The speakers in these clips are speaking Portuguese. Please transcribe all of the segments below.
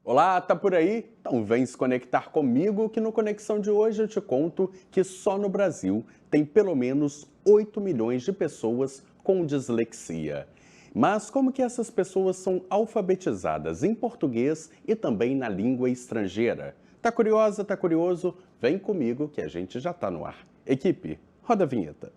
Olá, tá por aí? Então vem se conectar comigo que no Conexão de hoje eu te conto que só no Brasil tem pelo menos 8 milhões de pessoas com dislexia. Mas como que essas pessoas são alfabetizadas em português e também na língua estrangeira? Tá curiosa, tá curioso? Vem comigo que a gente já tá no ar. Equipe, roda a vinheta.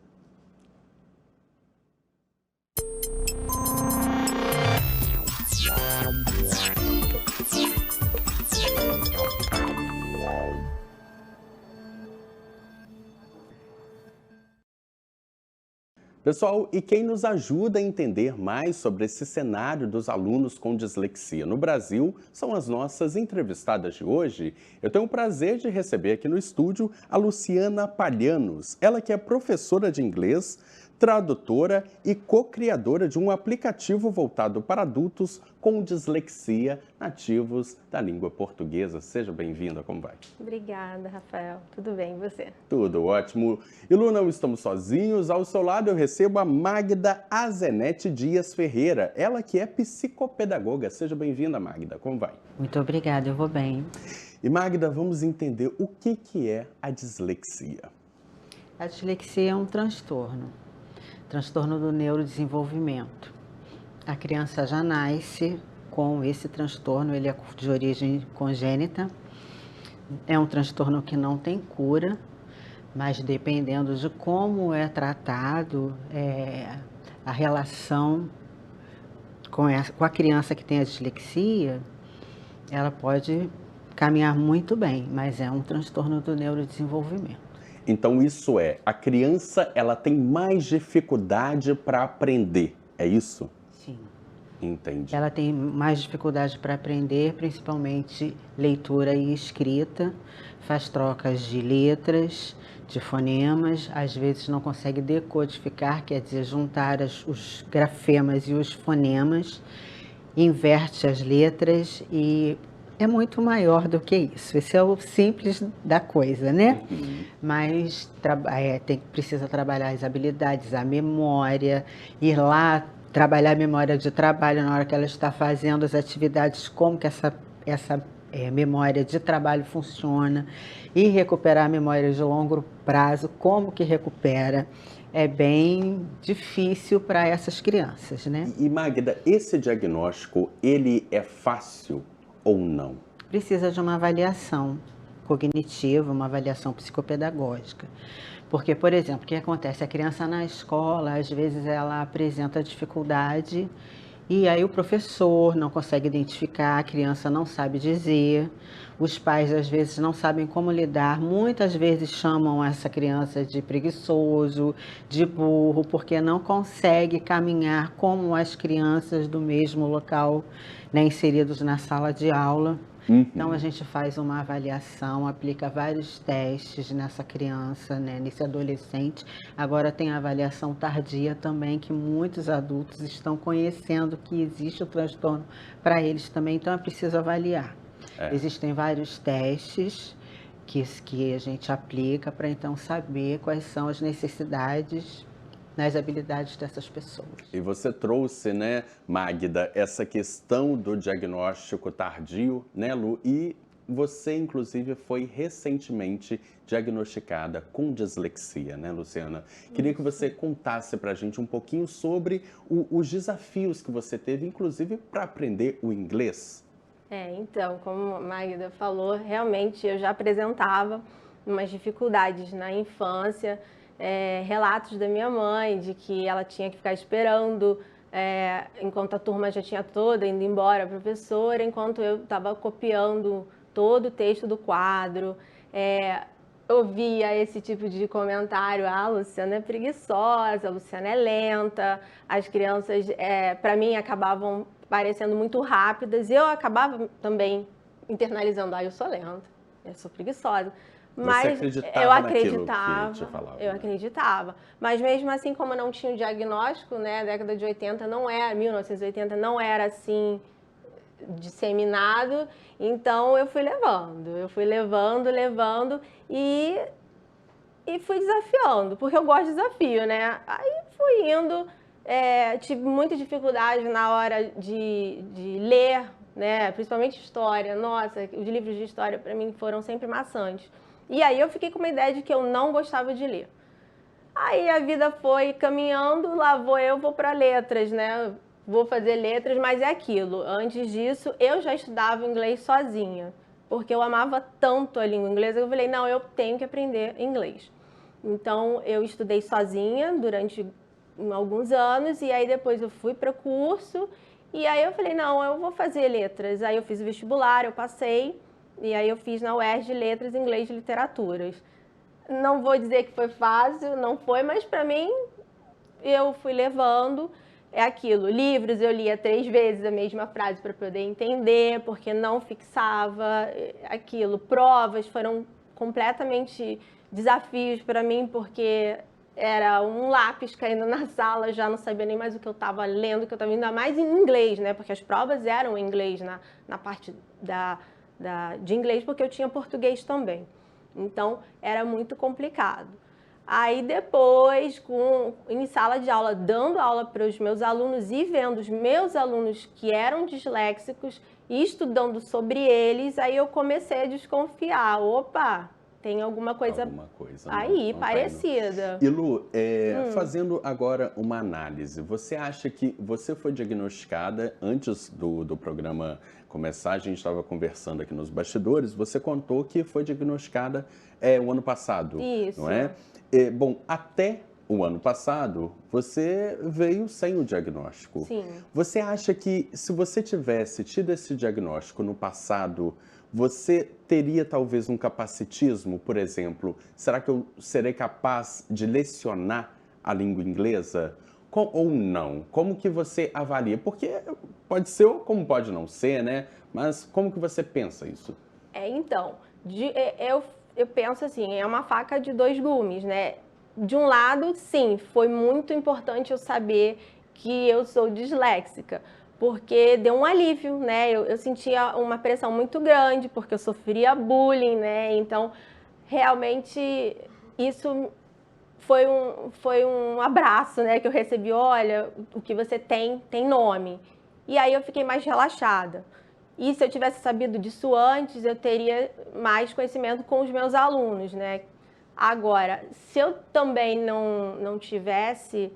Pessoal, e quem nos ajuda a entender mais sobre esse cenário dos alunos com dislexia no Brasil são as nossas entrevistadas de hoje. Eu tenho o prazer de receber aqui no estúdio a Luciana Palhanos, ela que é professora de inglês, tradutora e co-criadora de um aplicativo voltado para adultos com dislexia nativos da língua portuguesa. Seja bem-vinda, como vai? Obrigada, Rafael. Tudo bem, e você? Tudo ótimo. E Lu, não estamos sozinhos. Ao seu lado eu recebo a Magda Azenete Dias Ferreira, ela que é psicopedagoga. Seja bem-vinda, Magda. Como vai? Muito obrigada, eu vou bem. E Magda, vamos entender o que é a dislexia. A dislexia é um transtorno do neurodesenvolvimento. A criança já nasce com esse transtorno, ele é de origem congênita. É um transtorno que não tem cura, mas dependendo de como é tratado, a relação com a criança que tem a dislexia, ela pode caminhar muito bem, mas é um transtorno do neurodesenvolvimento. Então isso é, a criança ela tem mais dificuldade para aprender, é isso? Sim. Entendi. Ela tem mais dificuldade para aprender, principalmente leitura e escrita, faz trocas de letras, de fonemas, às vezes não consegue decodificar, quer dizer, juntar os grafemas e os fonemas, inverte as letras e é muito maior do que isso. Esse é o simples da coisa, né? Mas precisa trabalhar as habilidades, a memória, ir lá trabalhar a memória de trabalho na hora que ela está fazendo as atividades, como que essa memória de trabalho funciona, e recuperar a memória de longo prazo, como que recupera. É bem difícil para essas crianças, né? E Magda, esse diagnóstico, ele é fácil ou não? Precisa de uma avaliação cognitiva, uma avaliação psicopedagógica. Porque, por exemplo, o que acontece? A criança na escola, às vezes ela apresenta dificuldade e aí o professor não consegue identificar, a criança não sabe dizer, os pais às vezes não sabem como lidar, muitas vezes chamam essa criança de preguiçoso, de burro, porque não consegue caminhar como as crianças do mesmo local, né, inseridos na sala de aula. Então a gente faz uma avaliação, aplica vários testes nessa criança, né, nesse adolescente. Agora tem a avaliação tardia também, que muitos adultos estão conhecendo que existe o transtorno para eles também, então é preciso avaliar. Existem vários testes que a gente aplica para então saber quais são as necessidades nas habilidades dessas pessoas. E você trouxe, né, Magda, essa questão do diagnóstico tardio, né, Lu? E você, inclusive, foi recentemente diagnosticada com dislexia, né, Luciana? Queria que você contasse pra gente um pouquinho sobre os desafios que você teve, inclusive, para aprender o inglês. Então, como a Magda falou, realmente eu já apresentava umas dificuldades na infância, relatos da minha mãe de que ela tinha que ficar esperando enquanto a turma já tinha toda indo embora, a professora, enquanto eu estava copiando todo o texto do quadro. Eu via esse tipo de comentário: ah, a Luciana é preguiçosa, a Luciana é lenta, as crianças, para mim, acabavam parecendo muito rápidas, e eu acabava também internalizando: ah, eu sou lenta, eu sou preguiçosa. Mas Você eu acreditava naquilo que te falavam, eu né? acreditava. Mas mesmo assim, como eu não tinha o diagnóstico, né, a década de 80 não era, 1980 não era assim disseminado, então eu fui levando e fui desafiando, porque eu gosto de desafio, né? Aí fui indo, tive muita dificuldade na hora de ler né? Principalmente história. Nossa, os livros de história para mim foram sempre maçantes. E aí eu fiquei com uma ideia de que eu não gostava de ler. Aí a vida foi caminhando, lá vou para letras, né? Vou fazer letras, mas é aquilo. Antes disso, eu já estudava inglês sozinha, porque eu amava tanto a língua inglesa que eu falei, não, eu tenho que aprender inglês. Então, eu estudei sozinha durante alguns anos e aí depois eu fui para o curso e aí eu falei, não, eu vou fazer letras. Aí eu fiz o vestibular, eu passei e aí eu fiz na UERJ Letras, Inglês e Literaturas. Não vou dizer que foi fácil, não foi, mas para mim eu fui levando. É aquilo, livros eu lia 3 vezes a mesma frase para poder entender, porque não fixava aquilo. Provas foram completamente desafios para mim, porque era um lápis caindo na sala, já não sabia nem mais o que eu estava lendo, que eu estava ainda mais em inglês, né? Porque as provas eram em inglês na parte de inglês, porque eu tinha português também. Então, era muito complicado. Aí depois, em sala de aula, dando aula para os meus alunos e vendo os meus alunos que eram disléxicos e estudando sobre eles, aí eu comecei a desconfiar. Opa, tem alguma coisa aí parecida. E Lu, fazendo agora uma análise, você acha que você foi diagnosticada antes do programa começar? A gente estava conversando aqui nos bastidores, você contou que foi diagnosticada o ano passado, Isso. Não é? Bom, até o ano passado, você veio sem o diagnóstico. Sim. Você acha que se você tivesse tido esse diagnóstico no passado, você teria talvez um capacitismo, por exemplo? Será que eu serei capaz de lecionar a língua inglesa? Ou não? Como que você avalia? Porque pode ser ou como pode não ser, né? Mas como que você pensa isso? Então, eu penso assim, é uma faca de 2 gumes, né? De um lado, sim, foi muito importante eu saber que eu sou disléxica, porque deu um alívio, né? Eu sentia uma pressão muito grande, porque eu sofria bullying, né? Então, realmente, isso foi um abraço, né? Que eu recebi, olha, o que você tem nome. E aí eu fiquei mais relaxada. E se eu tivesse sabido disso antes, eu teria mais conhecimento com os meus alunos, né? Agora, se eu também não tivesse,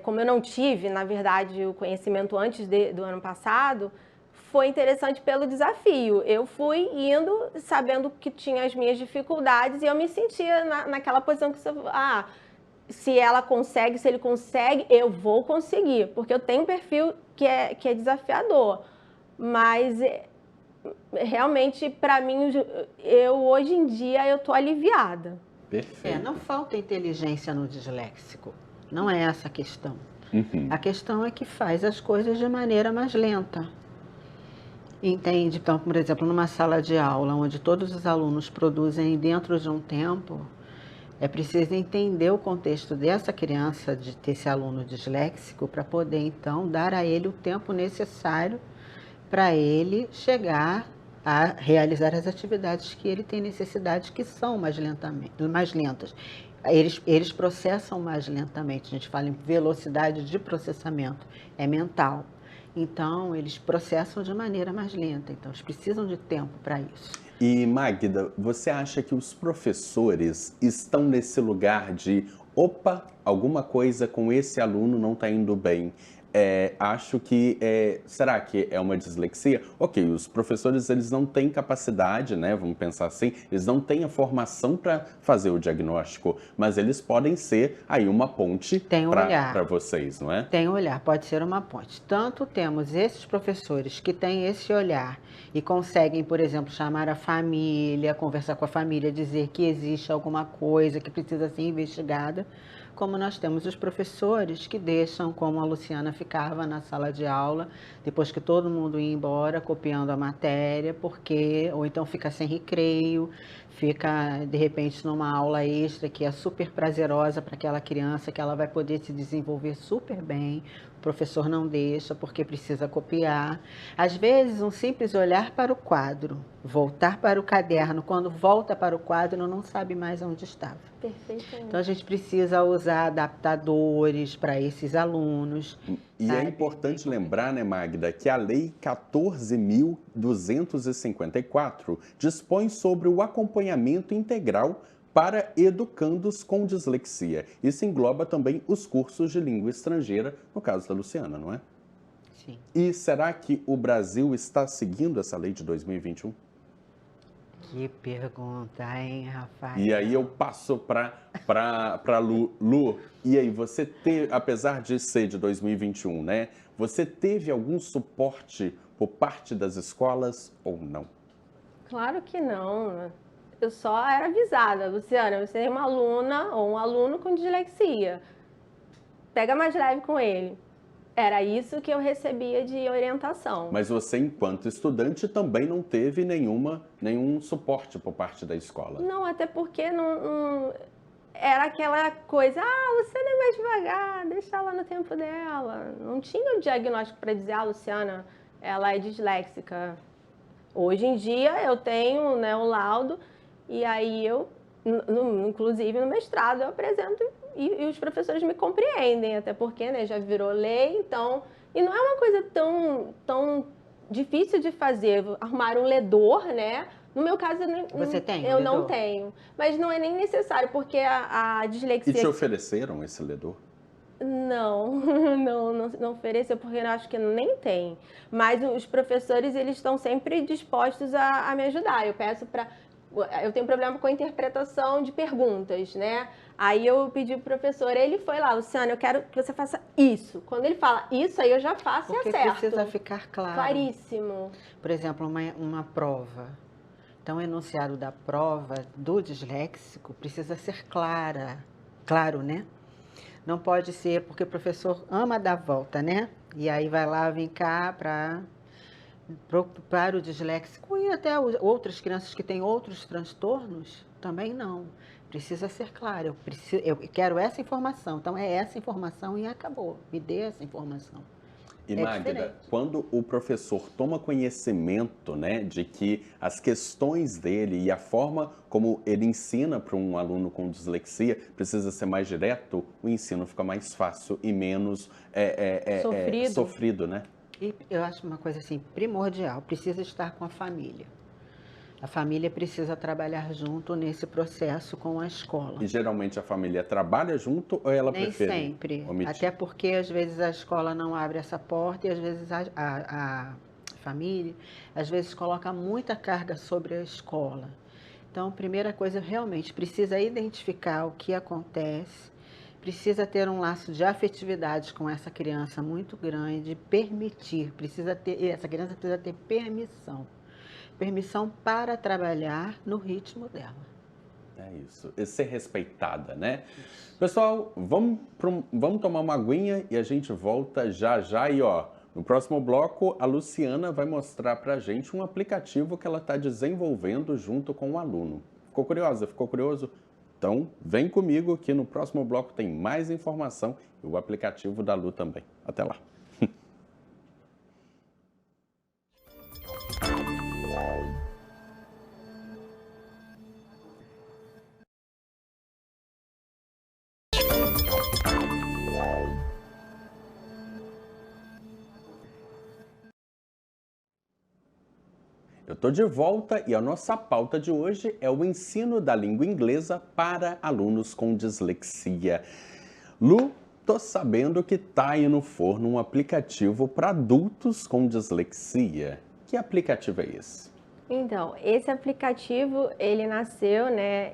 como eu não tive, na verdade, o conhecimento antes do ano passado, foi interessante pelo desafio. Eu fui indo sabendo que tinha as minhas dificuldades e eu me sentia naquela posição que se ela consegue, se ele consegue, eu vou conseguir, porque eu tenho um perfil que é desafiador. Mas realmente, para mim, hoje em dia, eu tô aliviada. Perfeito. Não falta inteligência no disléxico. Não é essa a questão. Uhum. A questão é que faz as coisas de maneira mais lenta. Entende? Então, por exemplo, numa sala de aula, onde todos os alunos produzem dentro de um tempo, é preciso entender o contexto dessa criança, de ter esse aluno disléxico, para poder, então, dar a ele o tempo necessário para ele chegar a realizar as atividades que ele tem necessidade, que são mais lentas. Eles processam mais lentamente, a gente fala em velocidade de processamento, é mental. Então, eles processam de maneira mais lenta, então eles precisam de tempo para isso. E Magda, você acha que os professores estão nesse lugar de, opa, alguma coisa com esse aluno não está indo bem? Acho que, será que é uma dislexia? Ok, os professores eles não têm capacidade, né? Vamos pensar assim, eles não têm a formação para fazer o diagnóstico, mas eles podem ser aí uma ponte para vocês, não é? Tem olhar, pode ser uma ponte. Tanto temos esses professores que têm esse olhar e conseguem, por exemplo, chamar a família, conversar com a família, dizer que existe alguma coisa que precisa ser investigada, como nós temos os professores que deixam, como a Luciana ficava na sala de aula, depois que todo mundo ia embora, copiando a matéria, ou então fica sem recreio, fica, de repente, numa aula extra que é super prazerosa para aquela criança, que ela vai poder se desenvolver super bem, o professor não deixa porque precisa copiar. Às vezes, um simples olhar para o quadro, voltar para o caderno, quando volta para o quadro, não sabe mais onde estava. Perfeitamente. Então a gente precisa usar adaptadores para esses alunos. E é importante lembrar, né, Magda, que a Lei 14.254 dispõe sobre o acompanhamento integral para educandos com dislexia. Isso engloba também os cursos de língua estrangeira, no caso da Luciana, não é? Sim. E será que o Brasil está seguindo essa lei de 2021? Que pergunta, hein, Rafael? E aí eu passo para Lu. Lu, e aí, você teve, apesar de ser de 2021, né? Você teve algum suporte por parte das escolas ou não? Claro que não. Eu só era avisada, Luciana, você é uma aluna ou um aluno com dislexia. Pega mais leve com ele. Era isso que eu recebia de orientação. Mas você, enquanto estudante, também não teve nenhum suporte por parte da escola? Não, até porque não era aquela coisa, você é mais devagar, deixa ela no tempo dela. Não tinha o diagnóstico para dizer, Luciana, ela é disléxica. Hoje em dia eu tenho, né, o laudo e aí eu, inclusive no mestrado, eu apresento e os professores me compreendem, até porque, né, já virou lei, então... E não é uma coisa tão difícil de fazer, arrumar um ledor, né? No meu caso, Você tem eu ledor? não tenho. Mas não é nem necessário, porque a dislexia... E te ofereceram esse ledor? Não ofereceu, porque eu acho que nem tem. Mas os professores, eles estão sempre dispostos a me ajudar. Eu peço para... Eu tenho problema com a interpretação de perguntas, né? Aí eu pedi pro professor, ele foi lá, Luciana, eu quero que você faça isso. Quando ele fala isso, aí eu já faço Porque e acerto. precisa ficar claro. Claríssimo. Por exemplo, uma prova. Então, o enunciado da prova do disléxico precisa ser claro, né? Não pode ser, porque o professor ama dar volta, né? E aí vai lá, vem cá para o disléxico e até outras crianças que têm outros transtornos, também não. Precisa ser claro, eu quero essa informação, então é essa informação e acabou, me dê essa informação. E Magda, quando o professor toma conhecimento, né, de que as questões dele e a forma como ele ensina para um aluno com dislexia precisa ser mais direto, o ensino fica mais fácil e menos sofrido, né? E eu acho uma coisa assim, primordial, precisa estar com a família. A família precisa trabalhar junto nesse processo com a escola. E geralmente a família trabalha junto ou ela prefere sempre. omitir? Até porque às vezes a escola não abre essa porta e às vezes a família, às vezes coloca muita carga sobre a escola. Então, primeira coisa, realmente precisa identificar o que acontece, precisa ter um laço de afetividade com essa criança muito grande, permitir, essa criança precisa ter permissão para trabalhar no ritmo dela. É isso, e ser respeitada, né? Pessoal, vamos tomar uma aguinha e a gente volta já já. E ó, no próximo bloco, a Luciana vai mostrar pra gente um aplicativo que ela está desenvolvendo junto com o aluno. Ficou curiosa? Ficou curioso? Então, vem comigo que no próximo bloco tem mais informação e o aplicativo da Lu também. Até lá! Eu estou de volta e a nossa pauta de hoje é o ensino da língua inglesa para alunos com dislexia. Lu, tô sabendo que tá aí no forno um aplicativo para adultos com dislexia. Que aplicativo é esse? Então, esse aplicativo, ele nasceu, né,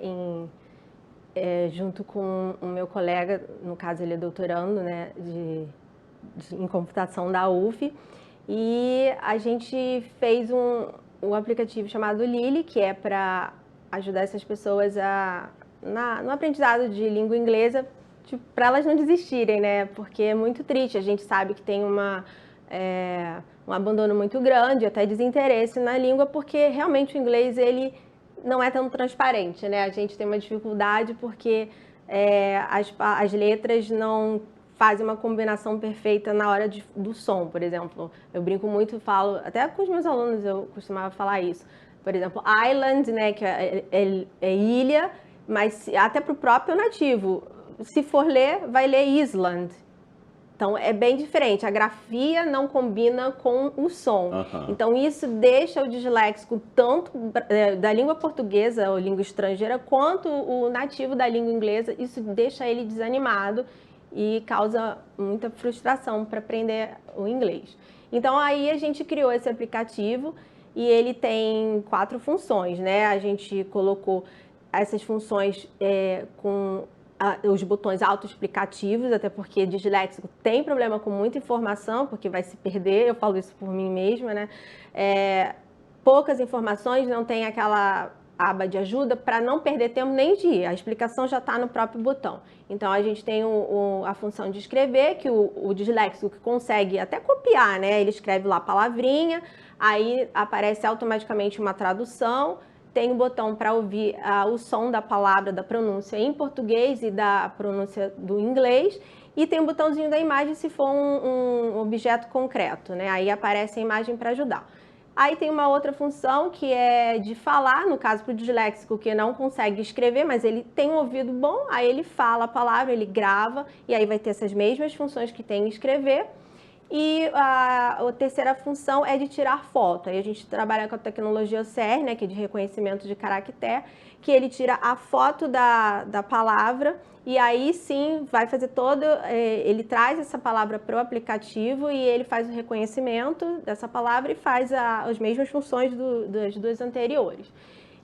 junto com o meu colega, no caso ele é doutorando, né, em computação da UF, e a gente fez um aplicativo chamado Lily, que é para ajudar essas pessoas no aprendizado de língua inglesa, tipo, para elas não desistirem, né? Porque é muito triste, a gente sabe que tem um abandono muito grande, até desinteresse na língua, porque realmente o inglês, ele não é tão transparente, né? A gente tem uma dificuldade porque as letras não fazem uma combinação perfeita na hora do som, por exemplo. Eu brinco muito, falo, até com os meus alunos eu costumava falar isso. Por exemplo, island, né, que é ilha, mas até para o próprio nativo, se for ler, vai ler island. Então, é bem diferente. A grafia não combina com o som. Então, isso deixa o disléxico tanto da língua portuguesa ou língua estrangeira, quanto o nativo da língua inglesa. Isso deixa ele desanimado e causa muita frustração para aprender o inglês. Então, aí a gente criou esse aplicativo e ele tem 4 funções, né? A gente colocou essas funções com os botões autoexplicativos, até porque disléxico tem problema com muita informação, porque vai se perder, eu falo isso por mim mesma, né? Poucas informações, não tem aquela aba de ajuda para não perder tempo nem de ir, a explicação já está no próprio botão. Então, a gente tem a função de escrever, que o disléxico consegue até copiar, né? Ele escreve lá a palavrinha, aí aparece automaticamente uma tradução. Tem um botão para ouvir o som da palavra, da pronúncia em português e da pronúncia do inglês. E tem um botãozinho da imagem se for um objeto concreto, né? Aí aparece a imagem para ajudar. Aí tem uma outra função que é de falar, no caso para o disléxico que não consegue escrever, mas ele tem um ouvido bom, aí ele fala a palavra, ele grava, e aí vai ter essas mesmas funções que tem em escrever. E a terceira função é de tirar foto. Aí a gente trabalha com a tecnologia OCR, né, que é de reconhecimento de caractere, que ele tira a foto da palavra e aí sim vai fazer ele traz essa palavra para o aplicativo e ele faz o reconhecimento dessa palavra e faz as mesmas funções das duas anteriores.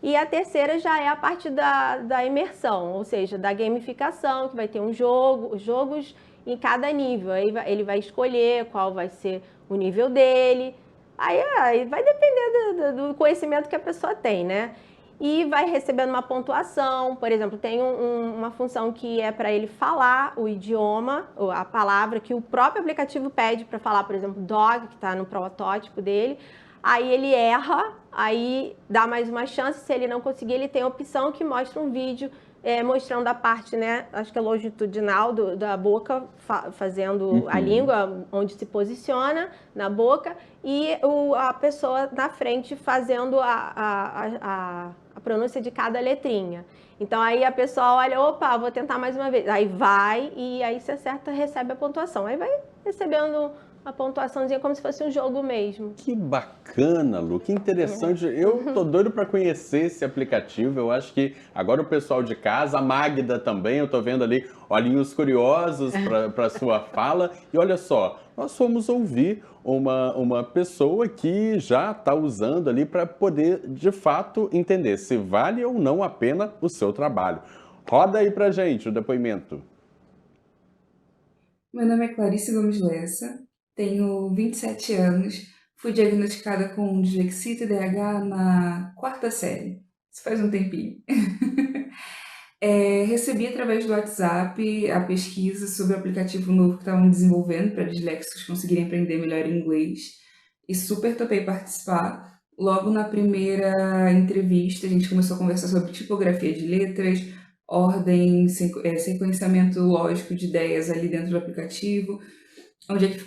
E a terceira já é a parte da imersão, ou seja, da gamificação, que vai ter jogos em cada nível. Aí ele vai escolher qual vai ser o nível dele. Aí vai depender do conhecimento que a pessoa tem, né? E vai recebendo uma pontuação. Por exemplo, tem uma função que é para ele falar o idioma, ou a palavra que o próprio aplicativo pede para falar, por exemplo, dog, que está no protótipo dele. Aí ele erra, aí dá mais uma chance. Se ele não conseguir, ele tem a opção que mostra um vídeo mostrando a parte, né, acho que é longitudinal da boca, fazendo a língua, onde se posiciona na boca, e a pessoa na frente fazendo a pronúncia de cada letrinha. Então, aí a pessoa olha, opa, vou tentar mais uma vez. Aí vai, e aí se acerta, recebe a pontuação. Aí vai recebendo a pontuaçãozinha como se fosse um jogo mesmo. Que bacana, Lu, que interessante. Eu tô doido para conhecer esse aplicativo. Eu acho que agora o pessoal de casa, a Magda também, eu tô vendo ali olhinhos curiosos para sua fala. E olha só, nós fomos ouvir uma pessoa que já está usando ali para poder, de fato, entender se vale ou não a pena o seu trabalho. Roda aí pra gente o depoimento. Meu nome é Clarice Gomes Lessa, tenho 27 anos, fui diagnosticada com dislexia e TDAH na 4ª série, isso faz um tempinho. Recebi através do WhatsApp a pesquisa sobre o aplicativo novo que estavam desenvolvendo para disléxicos conseguirem aprender melhor inglês e super topei participar. Logo na primeira entrevista a gente começou a conversar sobre tipografia de letras, ordem, sequenciamento lógico de ideias ali dentro do aplicativo,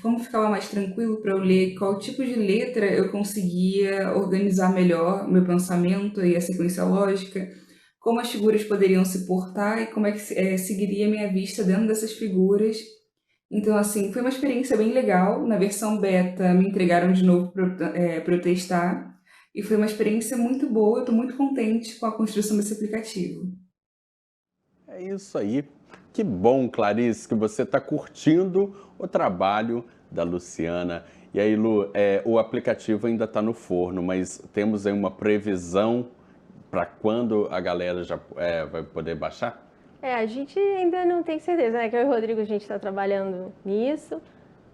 como ficava mais tranquilo para eu ler, qual tipo de letra eu conseguia organizar melhor o meu pensamento e a sequência lógica, como as figuras poderiam se portar e como é que seguiria a minha vista dentro dessas figuras. Então, assim, foi uma experiência bem legal. Na versão beta me entregaram de novo para eu testar e foi uma experiência muito boa, eu estou muito contente com a construção desse aplicativo. É isso aí. Que bom, Clarice, que você está curtindo o trabalho da Luciana. E aí, Lu, o aplicativo ainda está no forno, mas temos aí uma previsão para quando a galera já vai poder baixar? A gente ainda não tem certeza, né? Que eu e o Rodrigo, a gente está trabalhando nisso.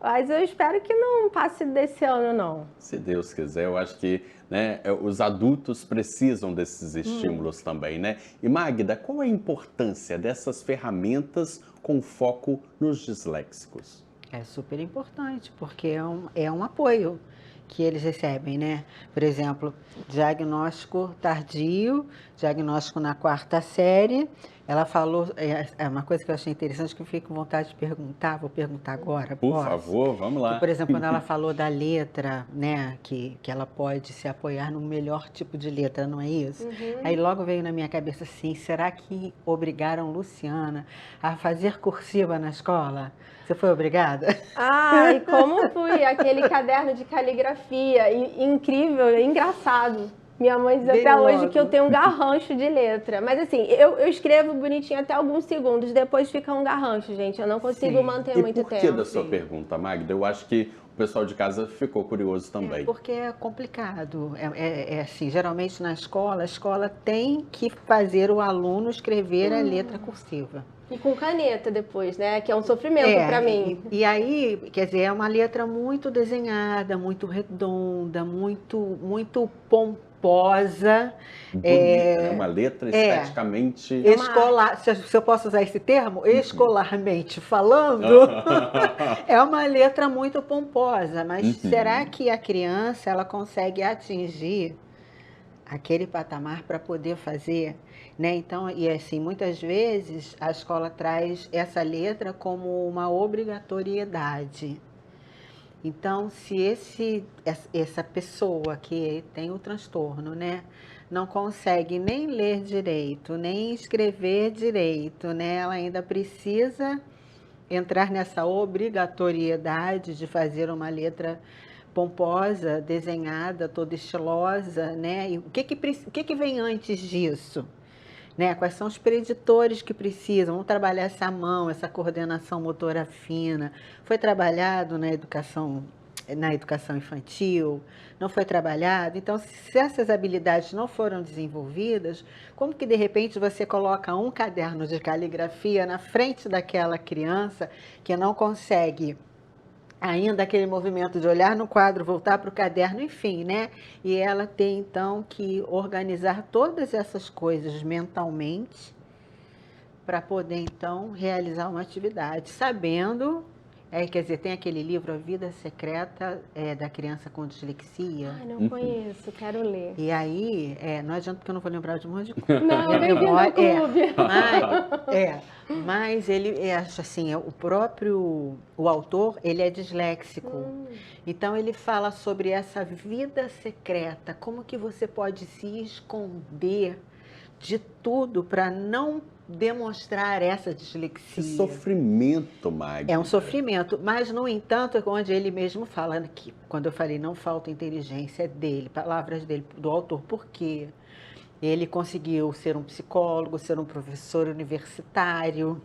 Mas eu espero que não passe desse ano, não. Se Deus quiser, eu acho que, né, os adultos precisam desses estímulos também, né? E Magda, qual é a importância dessas ferramentas com foco nos disléxicos? É super importante, porque é um apoio que eles recebem, né? Por exemplo, diagnóstico tardio, diagnóstico na 4ª série, Ela falou, é uma coisa que eu achei interessante, que eu fiquei com vontade de perguntar, vou perguntar agora, Por posso? favor, vamos Que, lá. por exemplo, quando ela falou da letra, né, que ela pode se apoiar no melhor tipo de letra, não é isso? Aí logo veio na minha cabeça assim, será que obrigaram Luciana a fazer cursiva na escola? Você foi obrigada? Ah, e como fui aquele caderno de caligrafia, incrível, engraçado. Minha mãe diz Veio até hoje logo. que eu tenho um garrancho de letra. Mas assim, eu escrevo bonitinho até alguns segundos, depois fica um garrancho, gente. Eu não consigo Sim. manter E muito por que tempo. da sua Sim. pergunta, Magda? Eu acho que o pessoal de casa ficou curioso também. Porque é complicado. É assim, geralmente na escola, a escola tem que fazer o aluno escrever a letra cursiva. E com caneta depois, né? Que é um sofrimento pra mim. E aí, quer dizer, é uma letra muito desenhada, muito redonda, muito pomposa. Bonita, né? Uma letra esteticamente... Escolar, se eu posso usar esse termo, escolarmente falando, é uma letra muito pomposa, mas será que a criança ela consegue atingir aquele patamar para poder fazer, né? Então, e assim, muitas vezes a escola traz essa letra como uma obrigatoriedade. Então, se essa pessoa que tem o transtorno, né, não consegue nem ler direito, nem escrever direito, né, ela ainda precisa entrar nessa obrigatoriedade de fazer uma letra pomposa, desenhada, toda estilosa, né? E o que vem antes disso? Né? Quais são os preditores que precisam? Vamos trabalhar essa mão, essa coordenação motora fina. Foi trabalhado na educação infantil? Não foi trabalhado? Então, se essas habilidades não foram desenvolvidas, como que de repente você coloca um caderno de caligrafia na frente daquela criança que não consegue ainda aquele movimento de olhar no quadro, voltar para o caderno, enfim, né? E ela tem então que organizar todas essas coisas mentalmente para poder então realizar uma atividade, sabendo, quer dizer, tem aquele livro A Vida Secreta da Criança com Dislexia. Ai, não conheço, quero ler. E aí, não adianta porque eu não vou lembrar de um monte de coisa. Não, bem-vindo ao clube. Mas ele acha assim, o autor, ele é disléxico. Então ele fala sobre essa vida secreta, como que você pode se esconder de tudo para não demonstrar essa dislexia. Que sofrimento, Magda. É um sofrimento, mas no entanto, onde ele mesmo fala que, quando eu falei não falta inteligência, é dele, palavras dele, do autor, por quê? Ele conseguiu ser um psicólogo, ser um professor universitário.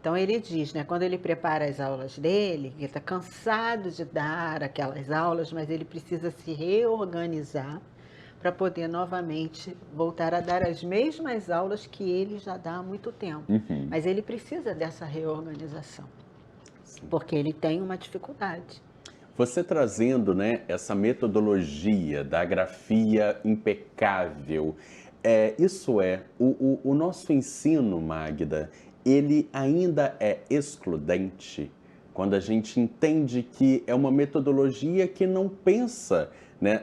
Então ele diz, né, quando ele prepara as aulas dele, ele está cansado de dar aquelas aulas, mas ele precisa se reorganizar para poder novamente voltar a dar as mesmas aulas que ele já dá há muito tempo. Mas ele precisa dessa reorganização, porque ele tem uma dificuldade. Você trazendo, né, essa metodologia da grafia impecável, o nosso ensino, Magda, ele ainda é excludente quando a gente entende que é uma metodologia que não pensa, né,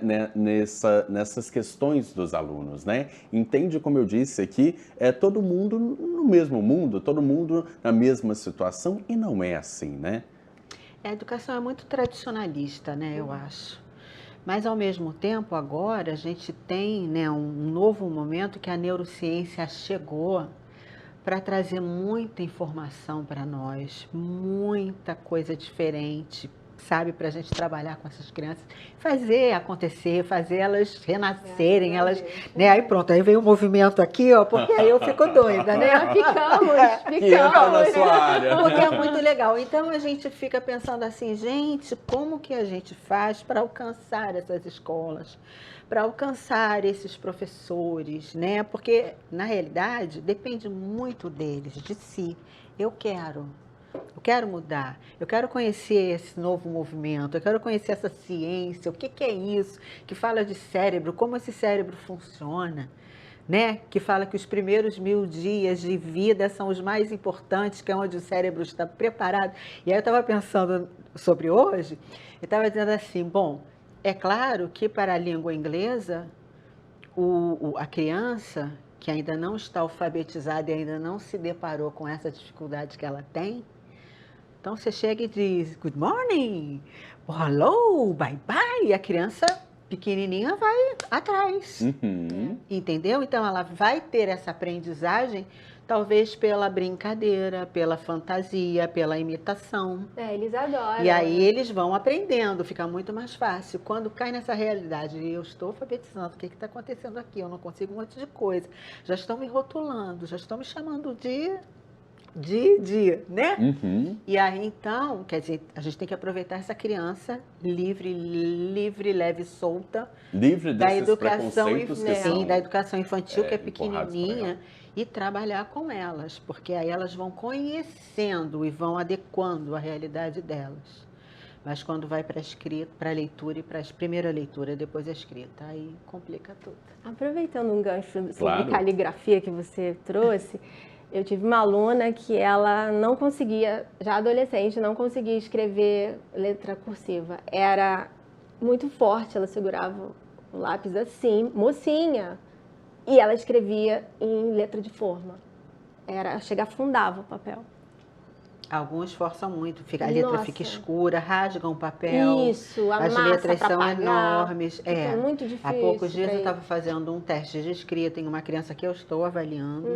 nessas questões dos alunos, né? Entende, como eu disse aqui, todo mundo no mesmo mundo, todo mundo na mesma situação, e não é assim, né? A educação é muito tradicionalista, né, eu acho. Mas, ao mesmo tempo, agora a gente tem, né, um novo momento que a neurociência chegou para trazer muita informação para nós, muita coisa diferente, sabe, para a gente trabalhar com essas crianças, fazer acontecer, fazer elas renascerem, né, aí pronto, aí vem o movimento aqui, ó, porque aí eu fico doida, né? Ficamos. Que entra na sua área. Porque é muito legal. Então a gente fica pensando assim, gente, como que a gente faz para alcançar essas escolas, para alcançar esses professores, né? Porque, na realidade, depende muito deles, de si. Eu quero mudar, eu quero conhecer esse novo movimento, eu quero conhecer essa ciência, o que é isso, que fala de cérebro, como esse cérebro funciona, né? Que fala que os primeiros 1000 dias de vida são os mais importantes, que é onde o cérebro está preparado. E aí eu estava pensando sobre hoje, eu estava dizendo assim, bom, é claro que para a língua inglesa, a criança que ainda não está alfabetizada e ainda não se deparou com essa dificuldade que ela tem, então você chega e diz good morning, hello, bye bye, e a criança pequenininha vai atrás, entendeu? Então ela vai ter essa aprendizagem talvez pela brincadeira, pela fantasia, pela imitação. Eles adoram. E aí eles vão aprendendo, fica muito mais fácil. Quando cai nessa realidade, eu estou alfabetizando, o que está acontecendo aqui? Eu não consigo um monte de coisa. Já estão me rotulando, já estão me chamando de, né? E aí então, quer dizer, a gente tem que aproveitar essa criança livre, leve e solta. Livre da desses educação, preconceitos que são, da educação infantil, que é empurrados pra pequenininha, ela. e trabalhar com elas, porque aí elas vão conhecendo e vão adequando a realidade delas. Mas quando vai para a escrita, para a leitura e para a primeira leitura, depois a escrita, aí complica tudo. Aproveitando um gancho sobre Claro. caligrafia que você trouxe, eu tive uma aluna que ela não conseguia, já adolescente, não conseguia escrever letra cursiva. Era muito forte, ela segurava o lápis assim, mocinha, e ela escrevia em letra de forma. Chega, afundava o papel. Alguns forçam muito, a letra Nossa. fica escura, rasgam o papel. Isso, a As massa letras pra são apagar, enormes. fica muito difícil. Há poucos dias pra eu ele. estava fazendo um teste de escrita em uma criança que eu estou avaliando.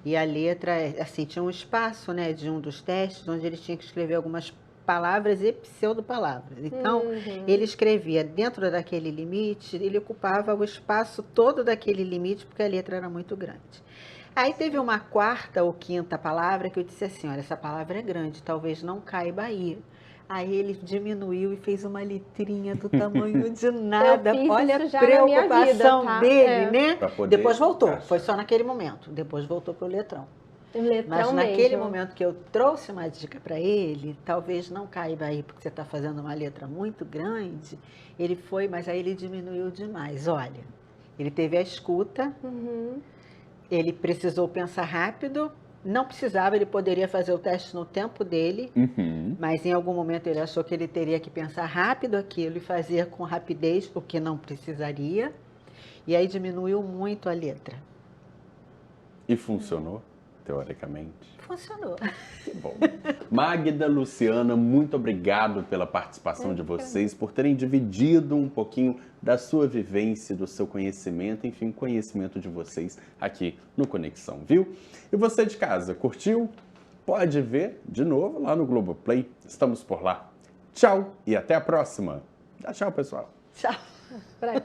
E a letra, assim, tinha um espaço, né, de um dos testes, onde ele tinha que escrever algumas palavras e pseudo-palavras. Então, ele escrevia dentro daquele limite, ele ocupava o espaço todo daquele limite, porque a letra era muito grande. Aí teve uma quarta ou quinta palavra que eu disse assim, olha, essa palavra é grande, talvez não caiba aí. Aí ele diminuiu e fez uma letrinha do tamanho de nada. Eu fiz Olha isso a já na minha preocupação vida, tá? dele, né? Pra poder Depois voltou, encaixar. foi só naquele momento. Depois voltou pro letrão. Letrão Mas naquele mesmo. momento que eu trouxe uma dica para ele, talvez não caiba aí, porque você está fazendo uma letra muito grande, ele foi, mas aí ele diminuiu demais. Olha, ele teve a escuta, ele precisou pensar rápido, não precisava, ele poderia fazer o teste no tempo dele, mas em algum momento ele achou que ele teria que pensar rápido aquilo e fazer com rapidez o que não precisaria, e aí diminuiu muito a letra. E funcionou, teoricamente? Funcionou. Que bom. Magda, Luciana, muito obrigado pela participação de vocês, por terem dividido um pouquinho da sua vivência, do seu conhecimento, enfim, conhecimento de vocês aqui no Conexão, viu? E você de casa, curtiu? Pode ver de novo lá no Globoplay. Estamos por lá. Tchau e até a próxima. Dá tchau, pessoal. Tchau. Pra-